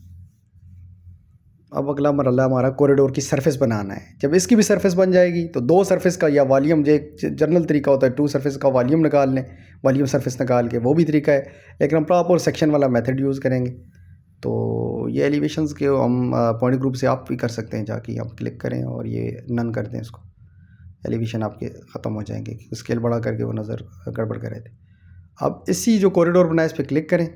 अब अगला मरला हमारा कॉरिडोर की सरफेस बनाना है। जब इसकी भी सरफेस बन जाएगी तो दो सरफेस का या वॉल्यूम, जो एक जनरल तरीका होता है टू सरफेस का वॉल्यूम निकाल लें, वॉल्यूम सरफेस निकाल के, वो भी तरीका है। लेकिन हम प्रॉपर सेक्शन वाला मेथड यूज़ करेंगे। तो ये एलिवेशंस के हम पॉइंट ग्रुप से आप भी कर सकते हैं, जाके आप क्लिक करें और ये नन कर दें इसको। एलिवेशन आपके ख़त्म हो जाएंगे, स्केल बड़ा करके वो नज़र गड़बड़ कर रहे थे। अब इसी जो कॉरिडोर बनाए इस पर क्लिक करें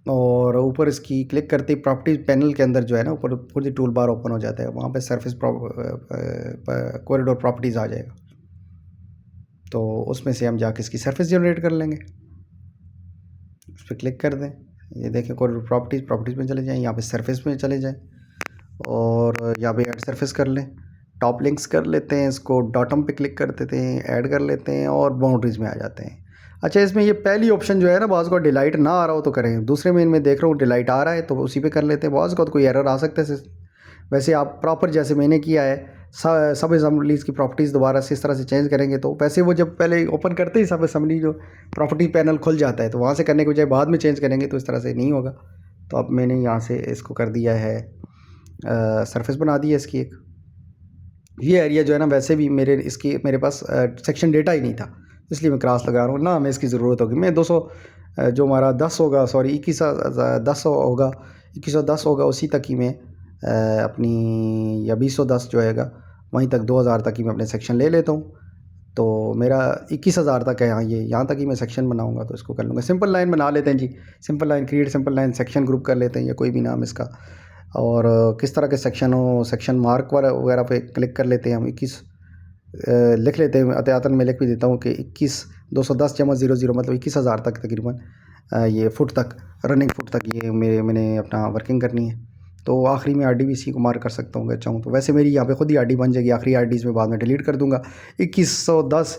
और ऊपर इसकी क्लिक करते ही प्रॉपर्टीज पैनल के अंदर जो है ना ऊपर पूरी टूल बार ओपन हो जाता है, वहाँ पे सरफेस कॉरिडोर प्रॉपर्टीज़ आ जाएगा। तो उसमें से हम जाके इसकी सरफेस जनरेट कर लेंगे। उस पर क्लिक कर दें, ये देखें कॉरिडोर प्रॉपर्टीज़ में चले जाएँ, यहाँ पे सरफेस में चले जाएँ और यहाँ पे ऐड सरफेस कर लें। टॉप लिंक्स कर लेते हैं, इसको डॉटम पे क्लिक कर देते हैं, ऐड कर लेते हैं और बाउंड्रीज़ में आ जाते हैं। अच्छा, इसमें ये पहली ऑप्शन जो है ना, बाज़ को डिलाइट ना आ रहा हो तो करें। दूसरे में इनमें देख रहा हूँ डिलाइट आ रहा है तो उसी पे कर लेते हैं। बाज़ को तो कोई एरर आ सकता है। वैसे आप प्रॉपर जैसे मैंने किया है सब असम्बलीज़ की प्रॉपर्टीज़ दोबारा से इस तरह से चेंज करेंगे तो वैसे वो जब पहले ओपन करते ही सब असम्बली जो प्रॉपर्टी पैनल खुल जाता है, तो वहाँ से करने के बजाय बाद में चेंज करेंगे तो इस तरह से नहीं होगा। तो अब मैंने यहाँ से इसको कर दिया है, सरफेस बना दी है इसकी एक। ये एरिया जो है ना वैसे भी मेरे पास सेक्शन डेटा ही नहीं था, इसलिए मैं क्रॉस लगा रहा हूँ ना। हमें इसकी ज़रूरत होगी। मैं 200 जो हमारा 10 होगा, सॉरी 2110 होगा, 2110 होगा, उसी तक ही मैं अपनी, या 2010 जो हैगा वहीं तक 2000 तक ही मैं अपने सेक्शन ले लेता हूँ। तो मेरा 21,000 तक है यहाँ तक ही मैं सेक्शन बनाऊँगा। तो इसको कर लूँगा, सिंपल लाइन बना लेते हैं जी। Simple line create simple line section group कर लेते हैं या कोई भी नाम इसका। और किस तरह के सेक्शन हो, सेक्शन मार्क वगैरह पे क्लिक कर लेते हैं हम। 21 लिख लेते हैं, एहतियातन मैं लिख भी देता हूँ कि 21,210 जमा 00 मतलब 21,000 तक तकरीबन ये फुट तक, रनिंग फुट तक ये मैंने अपना वर्किंग करनी है। तो आखिरी में RDBC को मार्क कर सकता हूँ अगर चाहूँ तो। वैसे मेरी यहाँ पे खुद ही RD बन जाएगी, आखिरी RDs में बाद में डिलीट कर दूँगा। 2110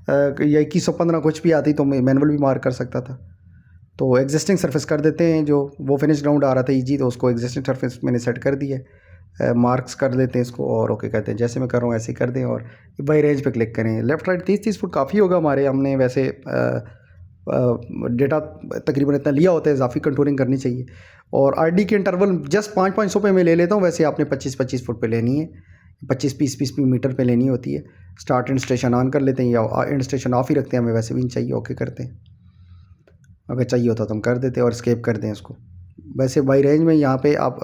या 2115 कुछ भी आती तो मैं मैनुअल भी मार्क कर सकता था। तो एग्जिस्टिंग सरफेस कर देते हैं, जो वो फिनिश ग्राउंड आ रहा था ईजी, तो उसको एग्जिस्टिंग सरफेस मैंने सेट कर दिया है। मार्क्स कर देते हैं इसको और ओके कहते हैं। जैसे मैं कर रहा हूँ ऐसे ही कर दें और बाई रेंज पे क्लिक करें। लेफ़्ट राइट 30 फुट काफ़ी होगा हमारे। हमने वैसे डेटा तकरीबन इतना लिया होता है, इजाफी कंटूरिंग करनी चाहिए। और RD के इंटरवल जस्ट 5-500 पे मैं ले लेता हूँ। वैसे आपने 25-25 फुट पे लेनी है, 25-20 मीटर पे लेनी होती है। स्टार्ट एंड स्टेशन ऑन कर लेते हैं या एंड स्टेशन ऑफ ही रखते हैं, हमें वैसे भी नहीं चाहिए। ओके करते हैं, अगर चाहिए होता तो हम कर देते और स्केप कर दें इसको। वैसे बाई रेंज में यहाँ पे आप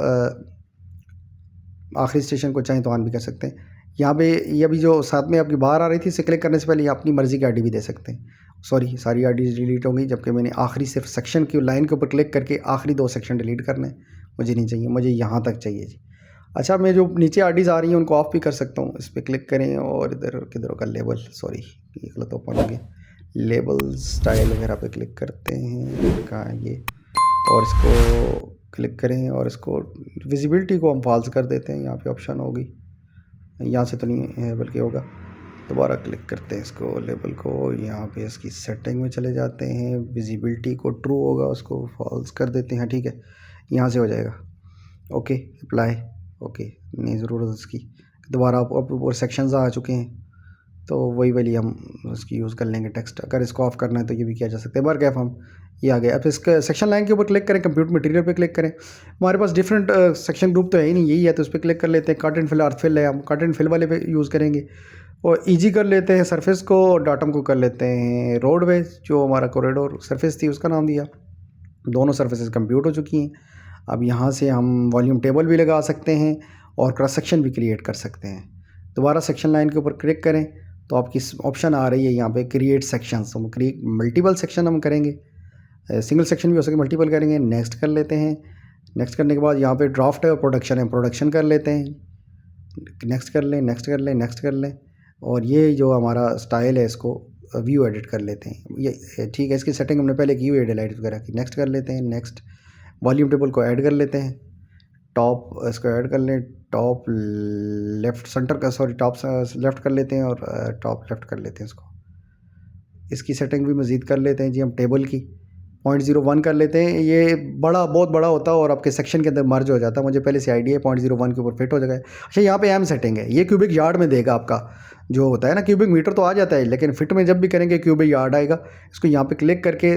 आखिरी स्टेशन को चाहें तो ऑन भी कर सकते हैं। यहाँ पे ये अभी जो साथ में आपकी बाहर आ रही थी, इसे क्लिक करने से पहले अपनी मर्ज़ी की RD भी दे सकते हैं। सॉरी, सारी RDs डिलीट हो गई, जबकि मैंने आखिरी सिर्फ सेक्शन की लाइन के ऊपर क्लिक करके आखिरी 2 सेक्शन डिलीट करने मुझे नहीं चाहिए, मुझे यहाँ तक चाहिए जी। अच्छा, मैं जो नीचे RDs आ रही हैं उनको ऑफ भी कर सकता हूँ। इस पर क्लिक करें और इधर किधर का लेबल, सॉरी ये गलत ओपन हो गया, लेबल स्टाइल वगैरह पे क्लिक करते हैं कहाँ ये, और इसको क्लिक करें और इसको विजिबिलिटी को हम फॉल्स कर देते हैं। यहाँ पे ऑप्शन होगी, यहाँ से तो नहीं है बल्कि होगा। दोबारा क्लिक करते हैं इसको, लेबल को, यहाँ पे इसकी सेटिंग में चले जाते हैं, विजिबिलिटी को ट्रू होगा उसको फॉल्स कर देते हैं। ठीक है, यहाँ से हो जाएगा। ओके अप्लाई, ओके नहीं ज़रूरत इसकी। दोबारा आप ऊपर सेक्शंस आ चुके हैं तो वही वाली हम उसकी यूज़ कर लेंगे टेक्स्ट। अगर इसको ऑफ करना है तो ये भी किया जा सकता है। बार कैफ हम ये आ गया। अब इसका सेक्शन लाइन के ऊपर क्लिक करें, कंप्यूटर मटेरियल पे क्लिक करें। हमारे पास डिफरेंट सेक्शन ग्रुप तो है ही नहीं, यही है, तो उस पर क्लिक कर लेते हैं। Cut and fill, earth fill है, हम कट एंड फिल वाले पे यूज़ करेंगे। और ईजी कर लेते हैं सरफेस को, डाटम को कर लेते हैं रोडवेज, जो हमारा कॉरिडोर सरफेस थी उसका नाम दिया। दोनों सरफेसेस कंप्यूट हो चुकी हैं। अब यहाँ से हम वॉल्यूम टेबल भी लगा सकते हैं और क्रॉस सेक्शन भी क्रिएट कर सकते हैं। दोबारा सेक्शन लाइन के ऊपर क्लिक करें तो आपकी ऑप्शन आ रही है यहाँ पे क्रिएट सेक्शंस। हम क्रिएट मल्टीपल सेक्शन हम करेंगे, सिंगल सेक्शन भी हो सके, मल्टीपल करेंगे। नेक्स्ट कर लेते हैं। नेक्स्ट करने के बाद यहाँ पे ड्राफ्ट है और प्रोडक्शन है, प्रोडक्शन कर लेते हैं। नेक्स्ट कर लें, नेक्स्ट कर लें, नेक्स्ट कर लें। और ये जो हमारा स्टाइल है इसको व्यू एडिट कर लेते हैं। ये ठीक है, इसकी सेटिंग हमने पहले की हुई है डिलाइट वगैरह की। नेक्स्ट कर लेते हैं। नेक्स्ट वॉल्यूम टेबल को ऐड कर लेते हैं। टॉप इसको ऐड कर लें, टॉप लेफ़्ट सेंटर का, सॉरी टॉप लेफ़्ट कर लेते हैं और टॉप लेफ़्ट कर लेते हैं इसको। इसकी सेटिंग भी मज़ीद कर लेते हैं जी हम टेबल की 0.01 कर लेते हैं। ये बड़ा बहुत बड़ा होता है और आपके सेक्शन के अंदर मर्ज हो जाता है। मुझे पहले से आइडिया है 0.01 के ऊपर फिट हो जाएगा। अच्छा, यहाँ पे एम सेटिंग है, ये क्यूबिक यार्ड में देगा आपका जो होता है ना। क्यूबिक मीटर तो आ जाता है लेकिन फिट में जब भी करेंगे क्यूबिक यार्ड आएगा। इसको यहाँ पे क्लिक करके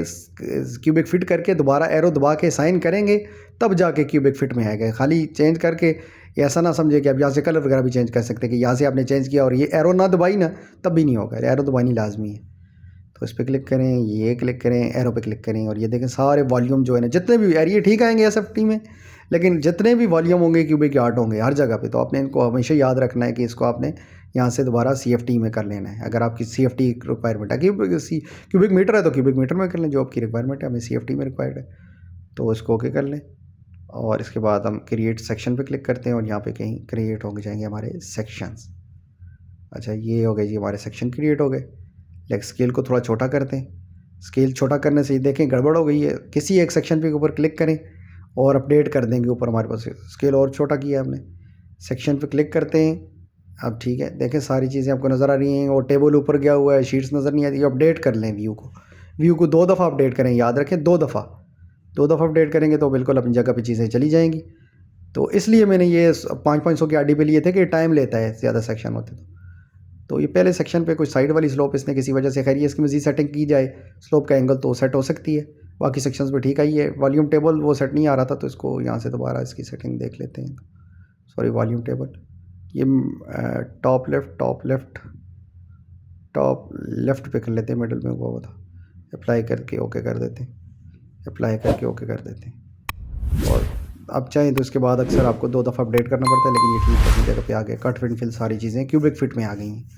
क्यूबिक फिट करके दोबारा एरो दबा के साइन करेंगे तब जाके क्यूबिक फिट में आएगा। खाली चेंज करके ऐसा ना समझे कि आप यहाँ से कलर वगैरह भी चेंज कर सकते हैं कि यहाँ से आपने चेंज किया और ये एरो ना दबाई ना तब भी नहीं होगा। एरो दबानी लाजमी है। तो इस पर क्लिक करें, ये क्लिक करें, एरो पे क्लिक करें और ये देखें सारे वॉल्यूम जो है ना, जितने भी एरिया ठीक आएंगे एसएफटी में, लेकिन जितने भी वॉल्यूम होंगे क्यूबिक यार्ड होंगे हर जगह पे। तो आपने इनको हमेशा याद रखना है कि इसको आपने यहाँ से दोबारा सीएफटी में कर लेना है। अगर आपकी सीएफटी रिक्वायरमेंट है, क्यूबिक मीटर है तो क्यूबिक मीटर में कर लें, जो आपकी रिक्वायरमेंट है। हमें सीएफटी में रिक्वायर्ड है तो इसको ओके कर लें। और इसके बाद हम क्रिएट सेक्शन पे क्लिक करते हैं और यहाँ पे कहीं क्रिएट हो जाएंगे हमारे सेक्शंस। अच्छा, ये हो गए जी हमारे सेक्शन क्रिएट हो गए। लेकिन स्केल को थोड़ा छोटा करते हैं। स्केल छोटा करने से देखें गड़बड़ हो गई है। किसी एक सेक्शन पे ऊपर क्लिक करें और अपडेट कर देंगे। ऊपर हमारे पास स्केल और छोटा किया है हमने। सेक्शन पे क्लिक करते हैं। अब ठीक है, देखें सारी चीज़ें आपको नज़र आ रही हैं और टेबल ऊपर गया हुआ है, शीट्स नज़र नहीं आती। अपडेट कर लें व्यू को। व्यू को 2 दफ़ा अपडेट करें, याद रखें 2 दफ़ा। 2 दफ़ा अपडेट करेंगे तो बिल्कुल अपनी जगह पे चीज़ें चली जाएंगी। तो इसलिए मैंने ये 500 की आरडी पे लिए थे कि टाइम लेता है ज़्यादा सेक्शन होते तो ये पहले सेक्शन पे कुछ साइड वाली स्लोप इसने किसी वजह से, खैर ये इसकी मज़ीद सेटिंग की जाए स्लोप का एंगल तो सेट हो सकती है। बाकी सेक्शंस पे ठीक आई है। वॉल्यूम टेबल वो सेट नहीं आ रहा था तो इसको यहाँ से दोबारा इसकी सेटिंग देख लेते हैं। सॉरी, वॉल्यूम टेबल ये टॉप लेफ़्ट पे कर लेते हैं, मिडल में वो था। अप्लाई करके ओके कर देते हैं, अप्लाई करके ओके कर देते हैं। और अब चाहें तो इसके बाद अक्सर आपको 2 दफ़ा अपडेट करना पड़ता है, लेकिन ये ठीक है, अपनी जगह पे आ गया। कट फिट फिल सारी चीज़ें क्यूबिक फिट में आ गई हैं।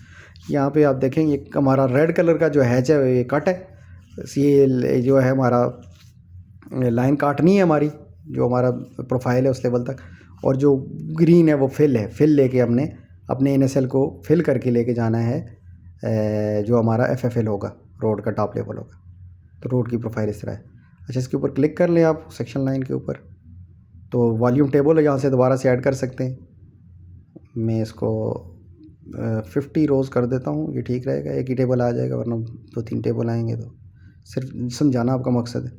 यहाँ पे आप देखें ये हमारा रेड कलर का जो हैच है ये कट है। ये जो है हमारा लाइन काटनी है हमारी, जो हमारा प्रोफाइल है उस लेवल तक। और जो ग्रीन है वो फिल है। फिल लेके हमने अपने NSL को फिल करके लेके जाना है जो हमारा FFL होगा, रोड का टॉप लेवल होगा। तो रोड की प्रोफाइल इस तरह है। अच्छा, इसके ऊपर क्लिक कर लें आप सेक्शन लाइन के ऊपर तो वॉल्यूम टेबल है, यहाँ से दोबारा से ऐड कर सकते हैं। मैं इसको 50 रोज़ कर देता हूँ, ये ठीक रहेगा। एक ही टेबल आ जाएगा, वरना 2-3 टेबल आएंगे। तो सिर्फ समझाना आपका मकसद है।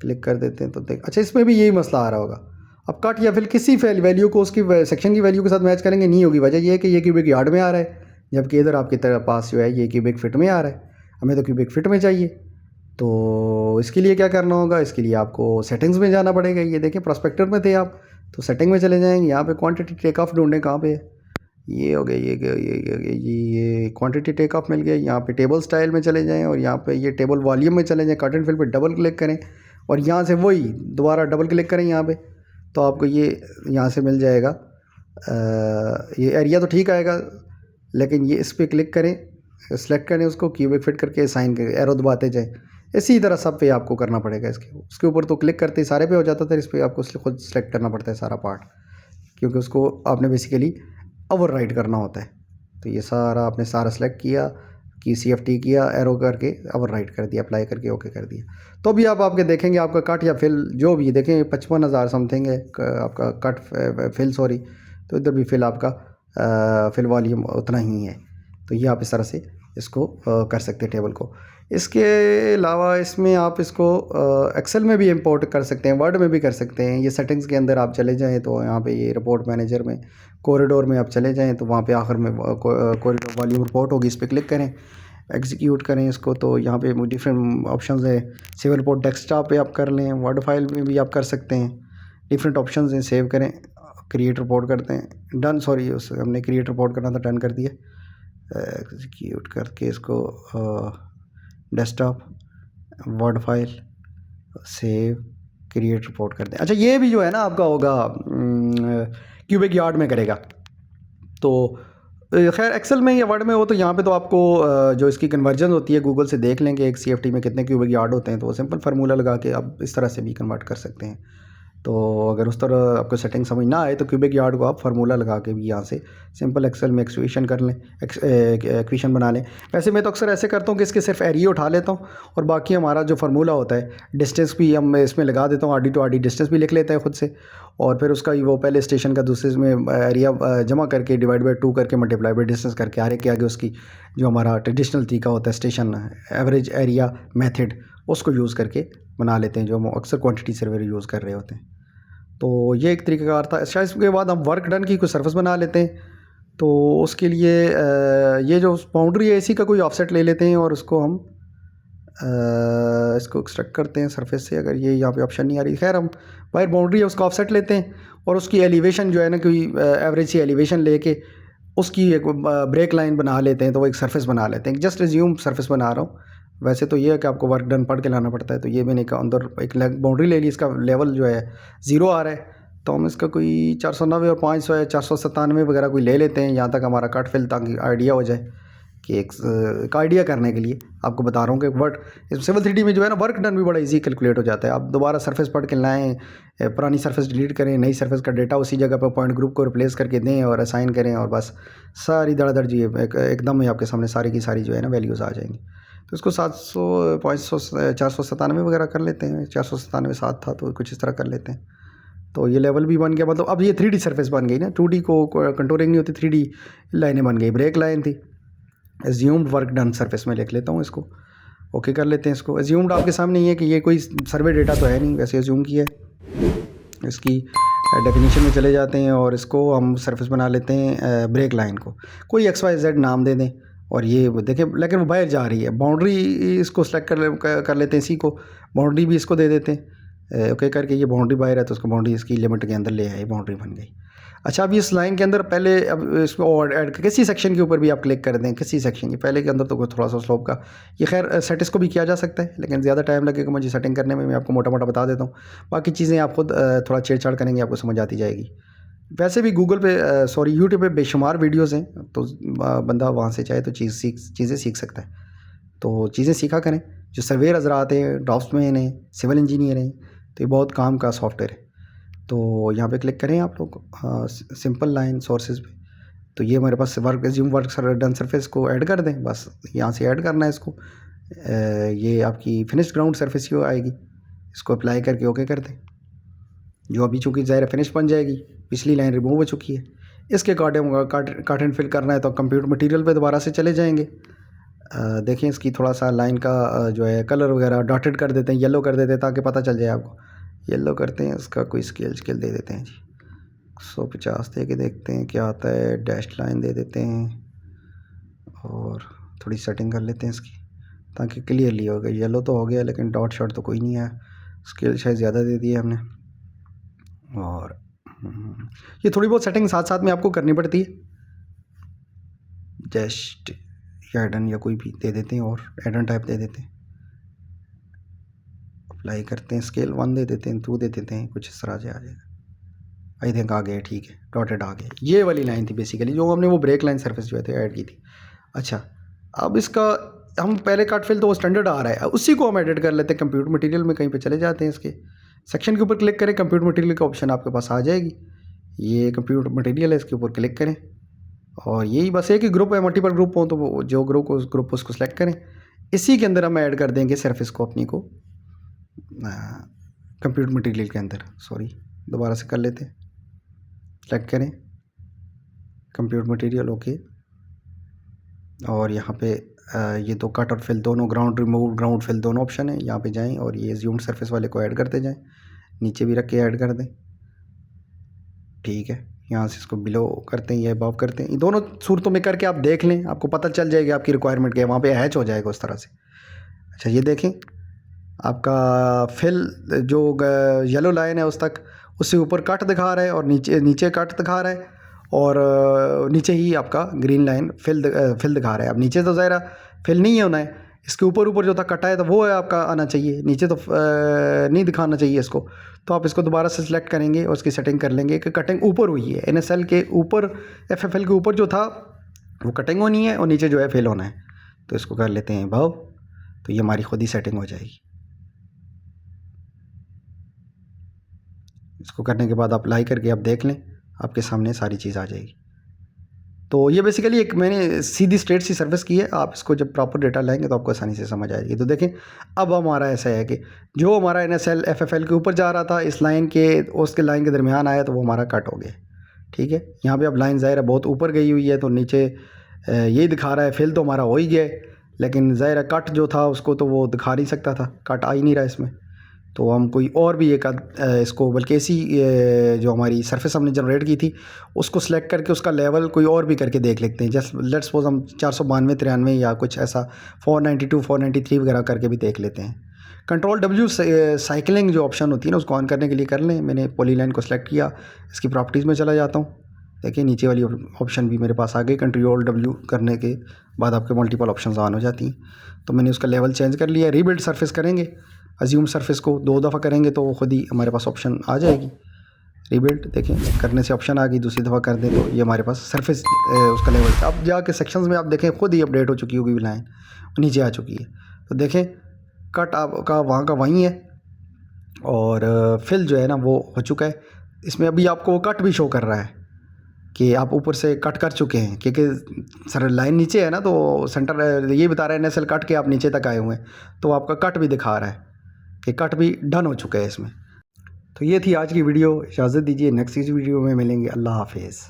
क्लिक कर देते हैं तो देख, अच्छा इसमें भी यही मसला आ रहा होगा। अब कट या फिर किसी वैल्यू को उसकी सेक्शन की वैल्यू के साथ मैच करेंगे नहीं होगी। वजह ये है कि ये क्यूबिक यार्ड में आ रहा है, जबकि इधर आपकी तरफ पास जो है ये क्यूबिक फिट में आ रहा है। हमें तो क्यूबिक फिट में चाहिए। तो इसके लिए क्या करना होगा, इसके लिए आपको सेटिंग्स में जाना पड़ेगा। ये देखें प्रोस्पेक्टर में थे आप तो सेटिंग में चले जाएंगे। यहाँ पे क्वांटिटी टेक ऑफ ढूंढें, कहाँ पे है ये हो गया, ये क्वांटिटी टेक ऑफ मिल गया। यहाँ पे टेबल स्टाइल में चले जाएं और यहाँ पे ये टेबल वॉल्यूम में चले जाएं। कट एंड फिल पे डबल क्लिक करें और यहाँ से वही दोबारा डबल क्लिक करें यहाँ पे तो आपको ये यहाँ से मिल जाएगा। ये एरिया तो ठीक आएगा, लेकिन ये इस पर क्लिक करें, सेलेक्ट करें उसको, क्यूबिक फिट करके साइन करें, एरो दबाते जाएं। इसी तरह सब पे आपको करना पड़ेगा। उसके ऊपर तो क्लिक करते ही सारे पे हो जाता था, इस पर आपको खुद सेलेक्ट करना पड़ता है सारा पार्ट, क्योंकि उसको आपने बेसिकली ओवरराइड करना होता है। तो ये सारा आपने सारा सेलेक्ट किया कि CFT किया, एरो करके ओवरराइड कर दिया, अप्लाई करके ओके कर दिया। तो अभी आप आपके देखेंगे आपका कट या फिल जो भी देखें 55,000 समथिंग है आपका कट फिल, सॉरी। तो इधर भी फिल आपका फिल वॉल्यूम उतना ही है। तो ये आप इस तरह से इसको कर सकते हैं टेबल को। इसके अलावा इसमें आप इसको एक्सेल में भी इंपोर्ट कर सकते हैं, वर्ड में भी कर सकते हैं। ये सेटिंग्स के अंदर आप चले जाएं तो यहाँ पे ये रिपोर्ट मैनेजर में कॉरिडोर में आप चले जाएं तो वहाँ पे आखिर में कॉरिडोर वॉल्यूम रिपोर्ट होगी, इस पर क्लिक करें, एग्जीक्यूट करें इसको। तो यहाँ पे डिफरेंट ऑप्शंस है। सेव रिपोर्ट डेस्कटॉप पे आप कर लें, वर्ड फाइल में भी आप कर सकते हैं। डिफरेंट ऑप्शंस हैं, सेव करें, क्रिएट रिपोर्ट करते हैं, डन। सॉरी, उस हमने क्रिएट रिपोर्ट करना था, डन कर दिया। एग्जीक्यूट करके इसको desktop, word file, save, create report कर दें। अच्छा, ये भी जो है ना आपका होगा क्यूबिक यार्ड में करेगा। तो खैर एक्सेल में या वर्ड में हो तो यहाँ पे तो आपको जो इसकी कन्वर्जन होती है गूगल से देख लेंगे एक CFT में कितने क्यूबिक यार्ड होते हैं, तो वो सिंपल फार्मूला लगा के आप इस तरह से भी कन्वर्ट कर सकते हैं। तो अगर उस तरह आपको सेटिंग समझ ना आए तो क्यूबिक यार्ड को आप फार्मूला लगा के भी यहाँ से सिंपल एक्सेल में एक्सक्वेशन कर लें, एक्वेशन बना लें। वैसे मैं तो अक्सर ऐसे करता हूँ कि इसके सिर्फ एरिया उठा लेता हूँ और बाकी हमारा जो फार्मूला होता है डिस्टेंस भी हम इसमें लगा देता हूँ, RD टू RD डिस्टेंस भी लिख लेता है खुद से, और फिर उसका वो पहले स्टेशन का दूसरे में एरिया जमा करके डिवाइड बाई 2 करके मल्टीप्लाई बाई डिस्टेंस करके हर एक के आगे उसकी जो हमारा ट्रेडिशनल तरीका होता है स्टेशन एवरेज एरिया मेथड उसको यूज़ करके बना लेते हैं, जो हम अक्सर क्वांटिटी सर्वर यूज़ कर रहे होते हैं। तो ये एक तरीक़ाकार था। शायद इसके बाद हम वर्क डन की कोई सरफेस बना लेते हैं, तो उसके लिए ये जो बाउंड्री है इसी का कोई ऑफसेट ले लेते हैं और उसको हम इसको एक्सट्रैक्ट करते हैं सरफेस से। अगर ये यहाँ पे ऑप्शन नहीं आ रही, खैर हम वायर बाउंड्री है उसका ऑफसेट लेते हैं और उसकी एलिवेशन जो है ना कोई एवरेज सी एलिवेशन लेके उसकी एक ब्रेक लाइन बना लेते हैं, तो वो एक सरफेस बना लेते हैं। जस्ट रिज्यूम सरफेस बना रहा हूँ। वैसे तो ये है कि आपको वर्क डन पढ़ के लाना पड़ता है, तो ये मैंने एक अंदर एक बाउंड्री ले ली, इसका लेवल जो है 0 आ रहा है, तो हम इसका कोई 490 और 500 है 497 वगैरह कोई ले लेते हैं यहाँ तक हमारा कट फिल, ताकि आइडिया हो जाए कि एक आइडिया करने के लिए आपको बता रहा हूँ कि वर्ड सिविल 3D में जो है ना वर्क डन भी बड़ा इजी कैलकुलेट हो जाता है। आप दोबारा सरफेस पढ़ के लाएँ, पुरानी सरफेस डिलीट करें, नई सरफेस का डेटा उसी जगह पर पॉइंट ग्रुप को रिप्लेस करके दें और असाइन करें, और बस सारी धड़ाधड़ जी एकदम ही आपके सामने सारी की सारी जो है ना वैल्यूज़ आ जाएंगी। तो इसको 700 500 497 वगैरह कर लेते हैं, 497 7 था तो कुछ इस तरह कर लेते हैं। तो ये लेवल भी बन गया, मतलब अब ये 3D सरफेस बन गई ना, 2D को कंटूरिंग नहीं होती, 3D लाइनें बन गई। ब्रेक लाइन थी, एज्यूम्ड वर्क डन सरफेस में लिख लेता हूँ इसको, ओके कर लेते हैं इसको। एज्यूम्ड आपके सामने ही है कि ये कोई सर्वे डेटा तो है नहीं, वैसे एज्यूम किया है। इसकी डेफिनेशन में चले जाते हैं और इसको हम सरफेस बना लेते हैं ब्रेक लाइन को कोई XYZ नाम दे दें, और ये देखें लेकिन वो बाहर जा रही है। बाउंड्री इसको सेलेक्ट कर लेते हैं, इसी को बाउंड्री भी इसको दे देते हैं, ओके करके ये बाउंड्री बाहर है तो उसको बाउंड्री इसकी लिमिट के अंदर ले आए, बाउंड्री बन गई। अच्छा, अब इस लाइन के अंदर पहले अब इसको और ऐड किसी सेक्शन के ऊपर भी आप क्लिक कर दें, किसी सेक्शन के पहले के अंदर तो थोड़ा सा स्लोप का ये खैर सेट इसको भी किया जा सकता है, लेकिन ज़्यादा टाइम लगेगा मुझे सेटिंग करने में। मैं आपको मोटा मोटा बता देता हूँ, बाकी चीज़ें आप खुद थोड़ा छेड़छाड़ करेंगे आपको समझ आती जाएगी। वैसे भी गूगल पे यूट्यूब पे बेशुमार वीडियोज़ हैं, तो बंदा वहाँ से चाहे तो चीज़ें सीख सकता है। तो चीज़ें सीखा करें। जो सर्वेयर हजरात हैं, ड्राफ्ट्समैन हैं, सिविल इंजीनियर हैं, तो ये बहुत काम का सॉफ्टवेयर है। तो यहाँ पे क्लिक करें आप लोग, हाँ सिंपल लाइन सोर्सेज पे, तो ये हमारे पास वर्क एज्यूम वर्क डन सरफेस को ऐड कर दें, बस यहाँ से ऐड करना है इसको। ये आपकी फिनिश्ड ग्राउंड सरफेस ही आएगी, इसको अप्लाई करके ओके कर दें। जो अभी चूँकि ज़ाहिर फिनिश बन जाएगी, पिछली लाइन रिमूव हो चुकी है। इसके अकॉर्डिंग काट एंड फिल करना है तो कंप्यूटर मटेरियल पे दोबारा से चले जाएंगे। देखें इसकी थोड़ा सा लाइन का जो है कलर वगैरह डॉटेड कर देते हैं, येलो कर देते हैं ताकि पता चल जाए आपको। येलो करते हैं, इसका कोई स्केल दे देते हैं जी 150 दे के देखते हैं क्या आता है। डैश लाइन दे देते हैं और थोड़ी सेटिंग कर लेते हैं इसकी ताकि क्लियरली हो गया। येलो तो हो गया लेकिन डॉट शॉट तो कोई नहीं है, स्केल शायद ज़्यादा दे दिया हमने। और ये थोड़ी बहुत सेटिंग साथ साथ में आपको करनी पड़ती है, जस्ट या एडन या कोई भी दे देते हैं और एडन टाइप दे देते हैं, अप्लाई करते हैं, स्केल 1 दे देते हैं, 2 दे देते हैं, कुछ इस तरह से आ जाएगा। आई थिंक आ गया, ठीक है, डॉटेड आ गया। ये वाली लाइन थी बेसिकली जो हमने वो ब्रेक लाइन सरफेस जो है ऐड की थी। अच्छा, अब इसका हम पहले कट फिल तो वो स्टैंडर्ड आ रहा है, उसी को हम एडिट कर लेते हैं। कंप्यूटर मटेरियल में कहीं पे चले जाते हैं, इसके सेक्शन के ऊपर क्लिक करें, कंप्यूटर मटेरियल का ऑप्शन आपके पास आ जाएगी। ये कंप्यूटर मटेरियल है, इसके ऊपर क्लिक करें और यही बस एक ही ग्रुप है, मल्टीपल ग्रुप हो तो वो जो ग्रुप उसको सेलेक्ट करें। इसी के अंदर हम ऐड कर देंगे सरफेस को अपनी को कंप्यूटर मटेरियल के अंदर। सॉरी, दोबारा से कर लेते हैं, सेलेक्ट करें कंप्यूटर मटेरियल, ओके। और यहाँ पे ये दो कट और फिल दोनों, ग्राउंड रिमूव ग्राउंड फिल दोनों ऑप्शन है, यहाँ पे जाएं और ये ज़ूम्ड सरफेस वाले को ऐड करते जाएं, नीचे भी रख के ऐड कर दें, ठीक है। यहाँ से इसको बिलो करते हैं या अबव करते हैं, ये दोनों सूरतों में करके आप देख लें, आपको पता चल जाएगा आपकी रिक्वायरमेंट क्या है, वहाँ पे हैच हो जाएगा उस तरह से। अच्छा, ये देखें आपका फिल जो येलो लाइन है उस तक, उससे ऊपर कट दिखा रहा है और नीचे कट दिखा रहा है, और नीचे ही आपका ग्रीन लाइन फिल दिखा रहा है। अब नीचे तो ज़ाहिर फिल नहीं होना है, इसके ऊपर जो था कटा है तो वो है आपका आना चाहिए, नीचे तो नहीं दिखाना चाहिए इसको। तो आप इसको दोबारा से सिलेक्ट करेंगे और उसकी सेटिंग कर लेंगे कि कटिंग ऊपर हुई है, NSL के ऊपर, FFL के ऊपर जो था वो कटिंग होनी है और नीचे जो है फिल होना है। तो इसको कर लेते हैं भाव, तो ये हमारी खुद ही सेटिंग हो जाएगी। इसको करने के बाद आप अप्लाई करके आप देख लें, आपके सामने सारी चीज़ आ जाएगी। तो ये बेसिकली एक मैंने सीधी स्ट्रेट सी सर्विस की है। आप इसको जब प्रॉपर डेटा लाएंगे तो आपको आसानी से समझ आएगी। तो देखें अब हमारा ऐसा है कि जो हमारा NSL FFL के ऊपर जा रहा था, इस लाइन के उसके लाइन के दरमियान आया तो वो हमारा कट हो गया। ठीक है, यहाँ पे अब लाइन ज़ाहिर है बहुत ऊपर गई हुई है, तो नीचे यही दिखा रहा है फिल तो हमारा हो ही गया, लेकिन ज़ाहिर है कट जो था उसको तो वो दिखा नहीं सकता था, कट आ ही नहीं रहा इसमें। तो हम कोई और भी एक इसको बल्कि ऐसी जो हमारी सरफेस हमने जनरेट की थी उसको सेलेक्ट करके उसका लेवल कोई और भी करके देख लेते हैं। जस्ट लेट्स सपोज हम 492 93 या कुछ ऐसा 492 493 वगैरह करके भी देख लेते हैं। कंट्रोल W साइकिलिंग जो ऑप्शन होती है ना उसको ऑन करने के लिए कर लें। मैंने पॉलीलाइन को सिलेक्ट किया, इसकी प्रॉपर्टीज़ में चला जाता हूँ। देखिए नीचे वाली ऑप्शन भी मेरे पास आ गई। कंट्रोल W करने के बाद आपके मल्टीपल ऑप्शंस ऑन हो जाती हैं। तो मैंने उसका लेवल चेंज कर लिया। रीबिल्ड सरफेस करेंगे, अज्यूम सरफेस को 2 दफ़ा करेंगे तो खुद ही हमारे पास ऑप्शन आ जाएगी रीबिल्ड। देखें करने से ऑप्शन आ गई, दूसरी दफ़ा कर दें तो ये हमारे पास सरफेस उसका लेवल। अब जाके सेक्शंस में आप देखें खुद ही अपडेट हो चुकी होगी लाइन, नीचे आ चुकी है। तो देखें कट आपका वहाँ का वहीं है और फिल जो है ना वो हो चुका है। इसमें अभी आपको कट भी शो कर रहा है कि आप ऊपर से कट कर चुके हैं, क्योंकि सर लाइन नीचे है ना, तो सेंटर ये बता रहा है NSL कट के आप नीचे तक आए हुए हैं, तो आपका कट भी दिखा रहा है कि कट भी डन हो चुका है इसमें। तो ये थी आज की वीडियो, इजाज़त दीजिए, नेक्स्ट वीडियो में मिलेंगे। अल्लाह हाफिज़।